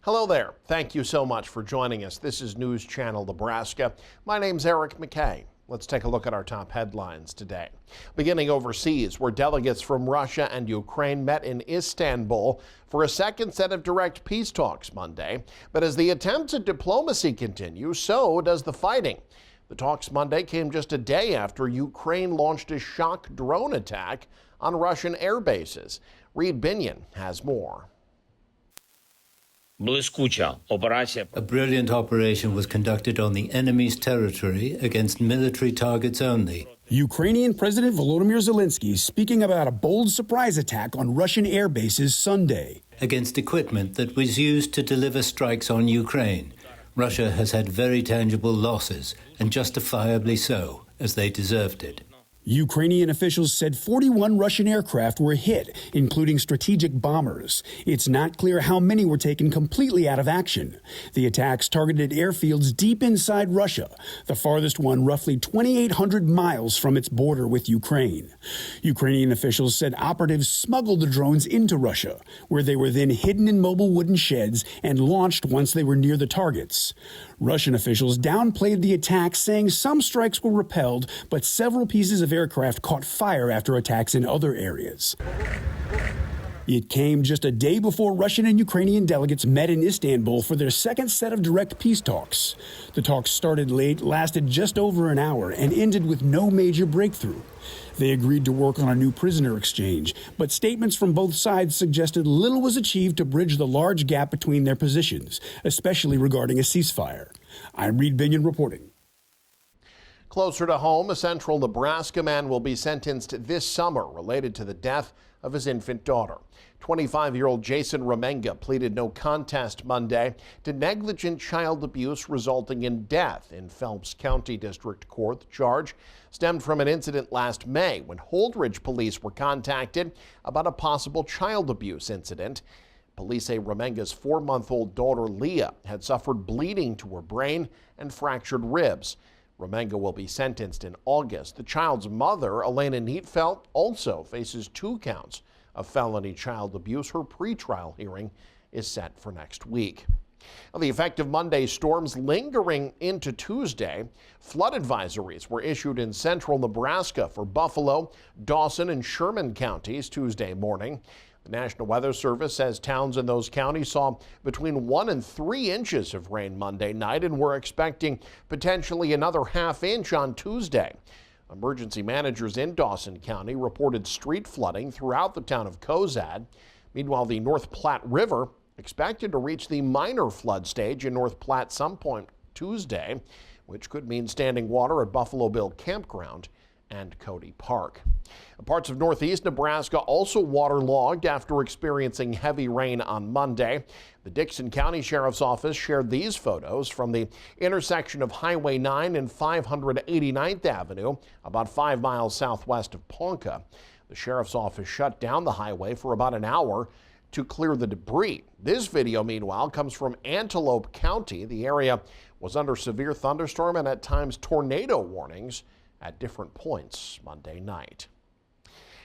Hello there. Thank you so much for joining us. This is News Channel Nebraska. My name's Eric McKay. Let's take a look at our top headlines today. Beginning overseas, where delegates from Russia and Ukraine met in Istanbul for a second set of direct peace talks Monday. But as the attempts at diplomacy continue, so does the fighting. The talks Monday came just a day after Ukraine launched a shock drone attack on Russian air bases. Reed Binion has more. A brilliant operation was conducted on the enemy's territory against military targets only. Ukrainian President Volodymyr Zelensky speaking about a bold surprise attack on Russian air bases Sunday. Against equipment that was used to deliver strikes on Ukraine. Russia has had very tangible losses, and justifiably so, as they deserved it. Ukrainian officials said 41 Russian aircraft were hit, including strategic bombers. It's not clear how many were taken completely out of action. The attacks targeted airfields deep inside Russia, the farthest one roughly 2,800 miles from its border with Ukraine. Ukrainian officials said operatives smuggled the drones into Russia, where they were then hidden in mobile wooden sheds and launched once they were near the targets. Russian officials downplayed the attack, saying some strikes were repelled, but several pieces of aircraft caught fire after attacks in other areas. It came just a day before Russian and Ukrainian delegates met in Istanbul for their second set of direct peace talks. The talks started late, lasted just over an hour, and ended with no major breakthrough. They agreed to work on a new prisoner exchange, but statements from both sides suggested little was achieved to bridge the large gap between their positions, especially regarding a ceasefire. I'm Reed Binion reporting. Closer to home, a central Nebraska man will be sentenced this summer related to the death of his infant daughter. 25-year-old Jason Remenga pleaded no contest Monday to negligent child abuse resulting in death in Phelps County District Court. The charge stemmed from an incident last May when Holdridge police were contacted about a possible child abuse incident. Police say Remenga's 4-month-old daughter Leah had suffered bleeding to her brain and fractured ribs. Remenga will be sentenced in August. The child's mother, Elena Neatfeld, also faces 2 counts of felony child abuse. Her pretrial hearing is set for next week. Well, the effect of Monday's storms lingering into Tuesday. Flood advisories were issued in central Nebraska for Buffalo, Dawson, and Sherman counties Tuesday morning. The National Weather Service says towns in those counties saw between 1 and 3 inches of rain Monday night, and we're expecting potentially another ½ inch on Tuesday. Emergency managers in Dawson County reported street flooding throughout the town of Cozad. Meanwhile, the North Platte River expected to reach the minor flood stage in North Platte some point Tuesday, which could mean standing water at Buffalo Bill Campground and Cody Park. Parts of northeast Nebraska also waterlogged after experiencing heavy rain on Monday. The Dixon County Sheriff's Office shared these photos from the intersection of Highway 9 and 589th Avenue, about 5 miles southwest of Ponca. The Sheriff's Office shut down the highway for about an hour to clear the debris. This video, meanwhile, comes from Antelope County. The area was under severe thunderstorm and at times tornado warnings at different points Monday night.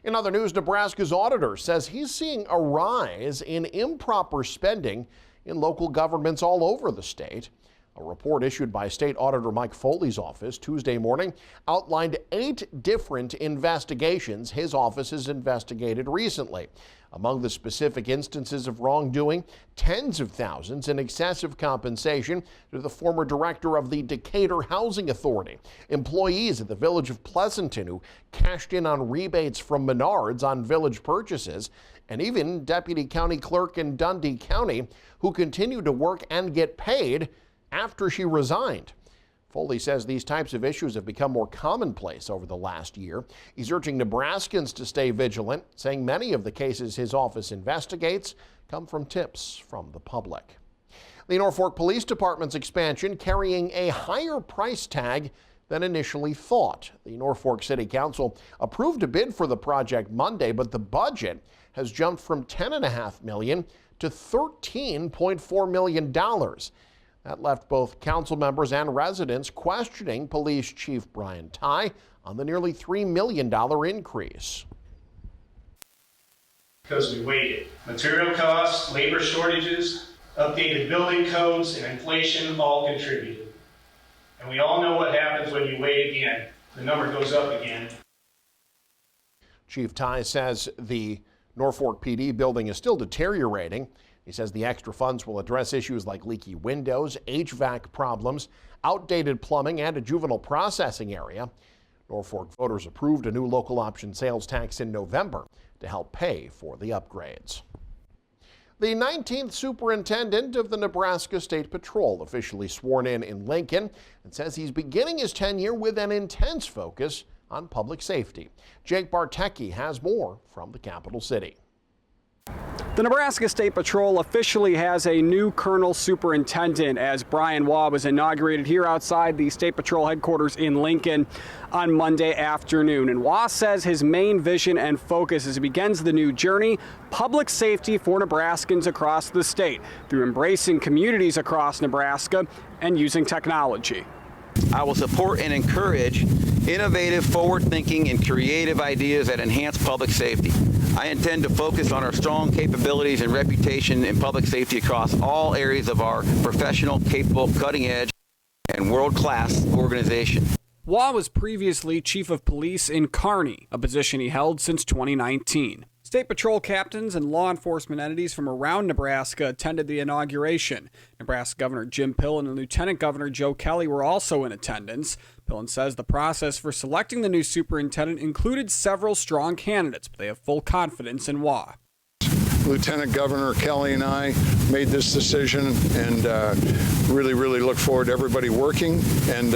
In other news, Nebraska's auditor says he's seeing a rise in improper spending in local governments all over the state. A report issued by State Auditor Mike Foley's office Tuesday morning outlined 8 different investigations his office has investigated recently. Among the specific instances of wrongdoing, tens of thousands in excessive compensation to the former director of the Decatur Housing Authority, employees at the Village of Pleasanton who cashed in on rebates from Menards on village purchases, and even Deputy County Clerk in Dundee County who continued to work and get paid after she resigned. Foley says these types of issues have become more commonplace over the last year. He's urging Nebraskans to stay vigilant, saying many of the cases his office investigates come from tips from the public. The Norfolk Police Department's expansion carrying a higher price tag than initially thought. The Norfolk City Council approved a bid for the project Monday, but the budget has jumped from $10.5 million to $13.4 million. That left both council members and residents questioning Police Chief Brian Tye on the nearly $3 million increase. Because we waited. Material costs, labor shortages, Updated building codes and inflation all contributed. And we all know what happens when you wait again. The number goes up again. Chief Ty says the Norfolk PD building is still deteriorating. He says the extra funds will address issues like leaky windows, HVAC problems, outdated plumbing, and a juvenile processing area. Norfolk voters approved a new local option sales tax in November to help pay for the upgrades. The 19th superintendent of the Nebraska State Patrol officially sworn in Lincoln and says he's beginning his tenure with an intense focus on public safety. Jake Bartecki has more from the capital city. The Nebraska State Patrol officially has a new colonel superintendent as Brian Waugh was inaugurated here outside the State Patrol headquarters in Lincoln on Monday afternoon. And Waugh says his main vision and focus as he begins the new journey, public safety for Nebraskans across the state through embracing communities across Nebraska and using technology. I will support and encourage innovative, forward-thinking, and creative ideas that enhance public safety. I intend to focus on our strong capabilities and reputation in public safety across all areas of our professional, capable, cutting-edge, and world-class organization. Waugh was previously chief of police in Kearney, a position he held since 2019. State Patrol captains and law enforcement entities from around Nebraska attended the inauguration. Nebraska Governor Jim Pillen and Lieutenant Governor Joe Kelly were also in attendance. Pillen says the process for selecting the new superintendent included several strong candidates, but they have full confidence in Waugh. Lieutenant Governor Kelly and I made this decision and really look forward to everybody working and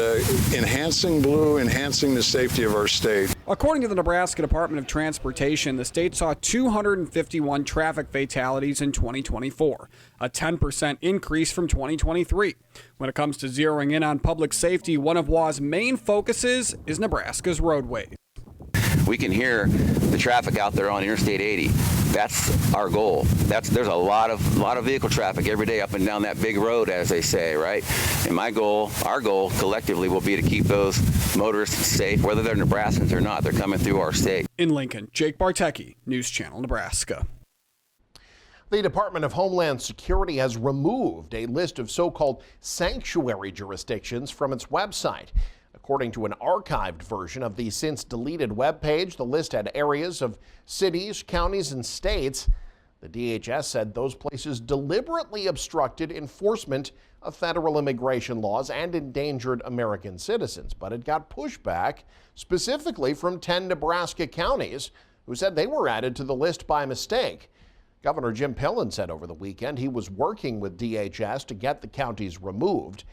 enhancing the safety of our state. According to the Nebraska Department of Transportation, the state saw 251 traffic fatalities in 2024, a 10% increase from 2023. When it comes to zeroing in on public safety, one of Waugh's main focuses is Nebraska's roadways. We can hear the traffic out there on Interstate 80. That's our goal. There's a lot of vehicle traffic every day up and down that big road, as they say, right? And our goal collectively will be to keep those motorists safe, whether they're Nebraskans or not. They're coming through our state. In Lincoln, Jake Bartecki, News Channel Nebraska. The Department of Homeland Security has removed a list of so-called sanctuary jurisdictions from its website. According to an archived version of the since-deleted webpage, the list had areas of cities, counties, and states. The DHS said those places deliberately obstructed enforcement of federal immigration laws and endangered American citizens. But it got pushback, specifically from 10 Nebraska counties, who said they were added to the list by mistake. Governor Jim Pillen said over the weekend he was working with DHS to get the counties removed.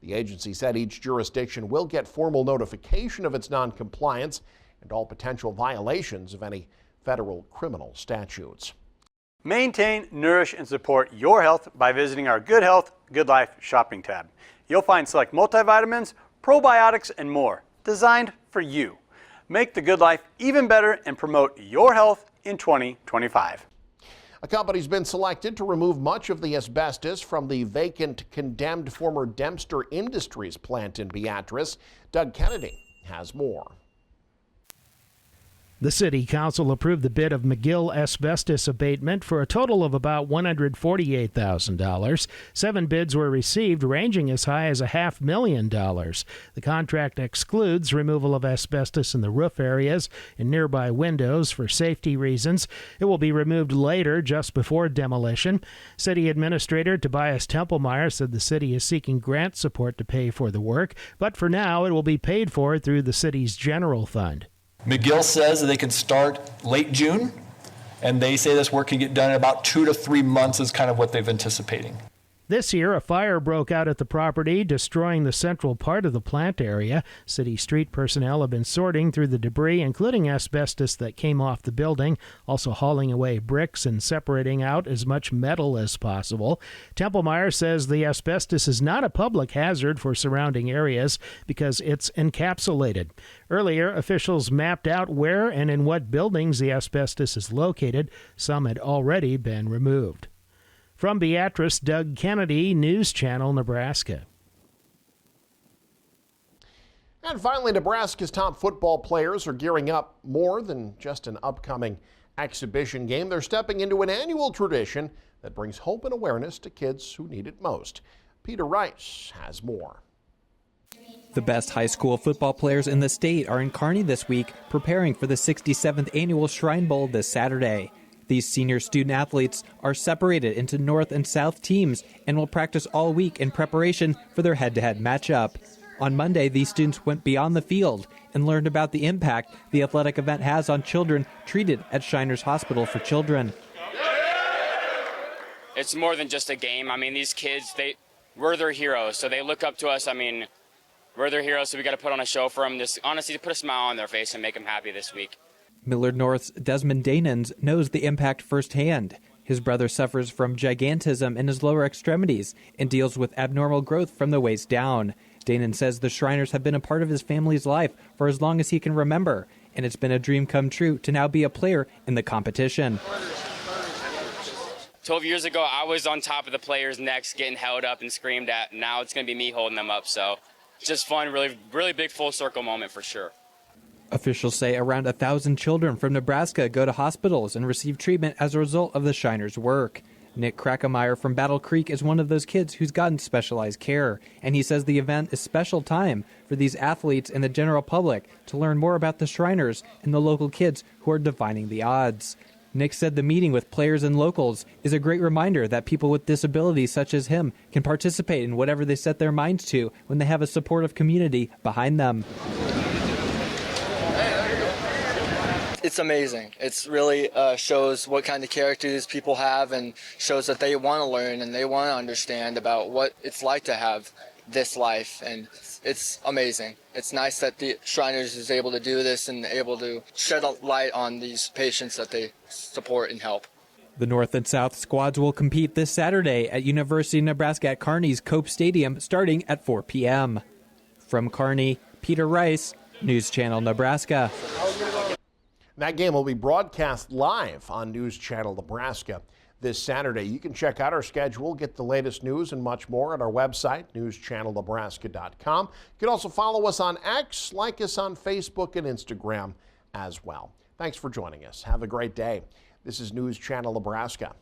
The agency said each jurisdiction will get formal notification of its noncompliance and all potential violations of any federal criminal statutes. Maintain, nourish, and support your health by visiting our Good Health, Good Life shopping tab. You'll find select multivitamins, probiotics, and more designed for you. Make the Good Life even better and promote your health in 2025. A company's been selected to remove much of the asbestos from the vacant, condemned former Dempster Industries plant in Beatrice. Doug Kennedy has more. The City Council approved the bid of McGill asbestos abatement for a total of about $148,000. 7 bids were received, ranging as high as $500,000. The contract excludes removal of asbestos in the roof areas and nearby windows for safety reasons. It will be removed later, just before demolition. City Administrator Tobias Templemeyer said the city is seeking grant support to pay for the work, but for now it will be paid for through the city's general fund. McGill says that they can start late June, and they say this work can get done in about 2 to 3 months is kind of what they're anticipating. This year, a fire broke out at the property, destroying the central part of the plant area. City street personnel have been sorting through the debris, including asbestos that came off the building, also hauling away bricks and separating out as much metal as possible. Templemeyer says the asbestos is not a public hazard for surrounding areas because it's encapsulated. Earlier, officials mapped out where and in what buildings the asbestos is located. Some had already been removed. From Beatrice, Doug Kennedy, News Channel, Nebraska. And finally, Nebraska's top football players are gearing up more than just an upcoming exhibition game. They're stepping into an annual tradition that brings hope and awareness to kids who need it most. Peter Rice has more. The best high school football players in the state are in Kearney this week, preparing for the 67th annual Shrine Bowl this Saturday. These senior student athletes are separated into North and South teams and will practice all week in preparation for their head-to-head matchup. On Monday, these students went beyond the field and learned about the impact the athletic event has on children treated at Shriners Hospital for Children. It's more than just a game. I mean, these kids, we're their heroes, so they look up to us. I mean, we're their heroes, so we got to put on a show for them. Just honestly, to put a smile on their face and make them happy this week. Millard North's Desmond Danans knows the impact firsthand. His brother suffers from gigantism in his lower extremities and deals with abnormal growth from the waist down. Danon says the Shriners have been a part of his family's life for as long as he can remember, and it's been a dream come true to now be a player in the competition. 12 years ago, I was on top of the players' necks getting held up and screamed at. Now it's going to be me holding them up, so it's just fun, really big full circle moment for sure. Officials say around 1,000 children from Nebraska go to hospitals and receive treatment as a result of the Shriners' work. Nick Krakemeyer from Battle Creek is one of those kids who's gotten specialized care, and he says the event is special time for these athletes and the general public to learn more about the Shriners and the local kids who are defying the odds. Nick said the meeting with players and locals is a great reminder that people with disabilities such as him can participate in whatever they set their minds to when they have a supportive community behind them. It's amazing. It's really shows what kind of characters people have and shows that they want to learn and they want to understand about what it's like to have this life, and it's amazing. It's nice that the Shriners is able to do this and able to shed a light on these patients that they support and help. The North and South squads will compete this Saturday at University of Nebraska at Kearney's Cope Stadium starting at 4 p.m. From Kearney, Peter Rice, News Channel Nebraska. That game will be broadcast live on News Channel Nebraska this Saturday. You can check out our schedule, get the latest news and much more at our website, newschannelnebraska.com. You can also follow us on X, like us on Facebook and Instagram as well. Thanks for joining us. Have a great day. This is News Channel Nebraska.